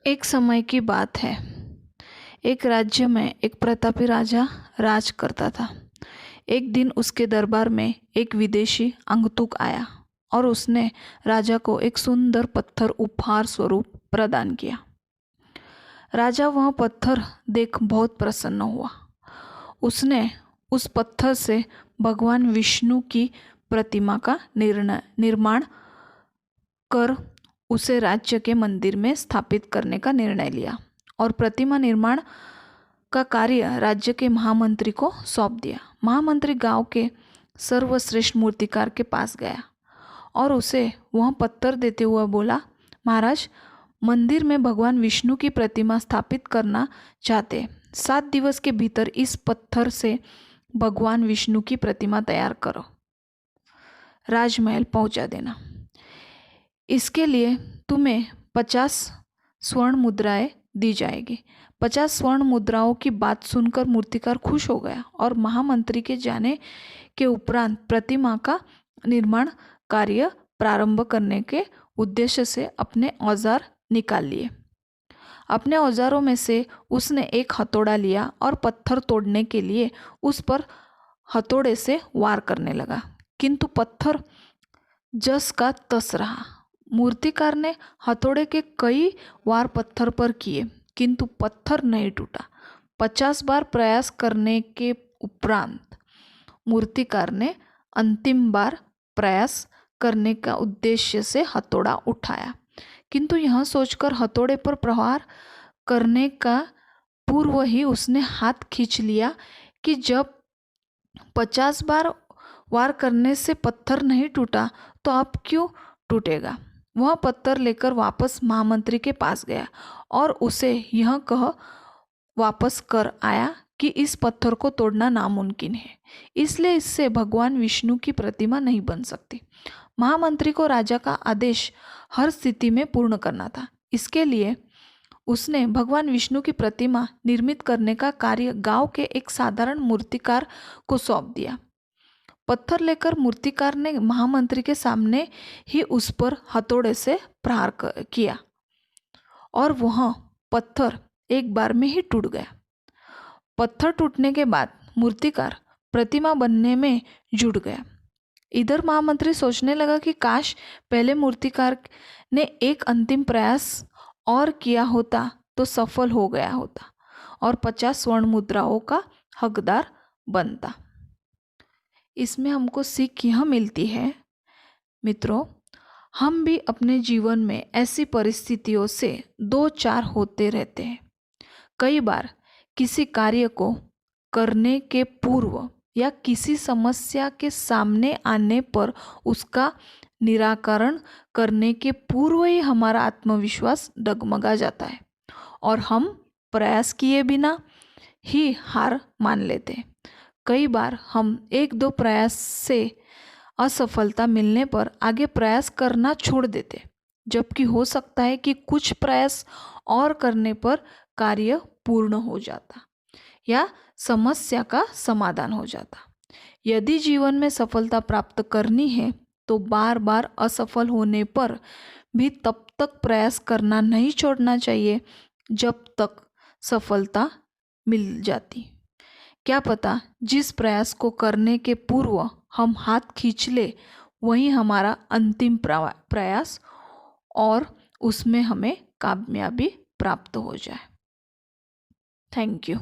एक समय की बात है। एक राज्य में एक प्रतापी राजा राज करता था। एक दिन उसके दरबार में एक विदेशी अंगतुक आया और उसने राजा को एक सुंदर पत्थर उपहार स्वरूप प्रदान किया। राजा वह पत्थर देख बहुत प्रसन्न हुआ। उसने उस पत्थर से भगवान विष्णु की प्रतिमा का निर्माण कर उसे राज्य के मंदिर में स्थापित करने का निर्णय लिया और प्रतिमा निर्माण का कार्य राज्य के महामंत्री को सौंप दिया। महामंत्री गांव के सर्वश्रेष्ठ मूर्तिकार के पास गया और उसे वह पत्थर देते हुए बोला, महाराज, मंदिर में भगवान विष्णु की प्रतिमा स्थापित करना चाहते। 7 दिवस के भीतर इस पत्थर से भगवान विष्णु की प्रतिमा तैयार करो, राजमहल पहुंचा देना। इसके लिए तुम्हें 50 स्वर्ण मुद्राएं दी जाएगी। 50 स्वर्ण मुद्राओं की बात सुनकर मूर्तिकार खुश हो गया और महामंत्री के जाने के उपरांत प्रतिमा का निर्माण कार्य प्रारंभ करने के उद्देश्य से अपने औजार निकाल लिए। अपने औजारों में से उसने एक हथौड़ा लिया और पत्थर तोड़ने के लिए उस पर हथौड़े से वार करने लगा, किंतु पत्थर जस का तस रहा। मूर्तिकार ने हथौड़े के कई वार पत्थर पर किए, किंतु पत्थर नहीं टूटा। 50 बार प्रयास करने के उपरांत मूर्तिकार ने अंतिम बार प्रयास करने का उद्देश्य से हथौड़ा उठाया, किंतु यह सोचकर हथौड़े पर प्रहार करने का पूर्व ही उसने हाथ खींच लिया कि जब 50 बार वार करने से पत्थर नहीं टूटा तो अब क्यों टूटेगा। वह पत्थर लेकर वापस महामंत्री के पास गया और उसे यह कह वापस कर आया कि इस पत्थर को तोड़ना नामुमकिन है, इसलिए इससे भगवान विष्णु की प्रतिमा नहीं बन सकती। महामंत्री को राजा का आदेश हर स्थिति में पूर्ण करना था। इसके लिए उसने भगवान विष्णु की प्रतिमा निर्मित करने का कार्य गांव के एक साधारण मूर्तिकार को सौंप दिया। पत्थर लेकर मूर्तिकार ने महामंत्री के सामने ही उस पर हथौड़े से प्रहार किया और वह पत्थर एक बार में ही टूट गया। पत्थर टूटने के बाद मूर्तिकार प्रतिमा बनने में जुट गया। इधर महामंत्री सोचने लगा कि काश पहले मूर्तिकार ने एक अंतिम प्रयास और किया होता तो सफल हो गया होता और 50 स्वर्ण मुद्राओं का हकदार बनता। इसमें हमको सीख यह मिलती है मित्रों, हम भी अपने जीवन में ऐसी परिस्थितियों से दो चार होते रहते हैं। कई बार किसी कार्य को करने के पूर्व या किसी समस्या के सामने आने पर उसका निराकरण करने के पूर्व ही हमारा आत्मविश्वास डगमगा जाता है और हम प्रयास किए बिना ही हार मान लेते हैं। कई बार हम 1-2 प्रयास से असफलता मिलने पर आगे प्रयास करना छोड़ देते, जबकि हो सकता है कि कुछ प्रयास और करने पर कार्य पूर्ण हो जाता या समस्या का समाधान हो जाता। यदि जीवन में सफलता प्राप्त करनी है तो बार बार असफल होने पर भी तब तक प्रयास करना नहीं छोड़ना चाहिए जब तक सफलता मिल जाती। क्या पता जिस प्रयास को करने के पूर्व हम हाथ खींच ले वही हमारा अंतिम प्रयास और उसमें हमें कामयाबी प्राप्त हो जाए। Thank you.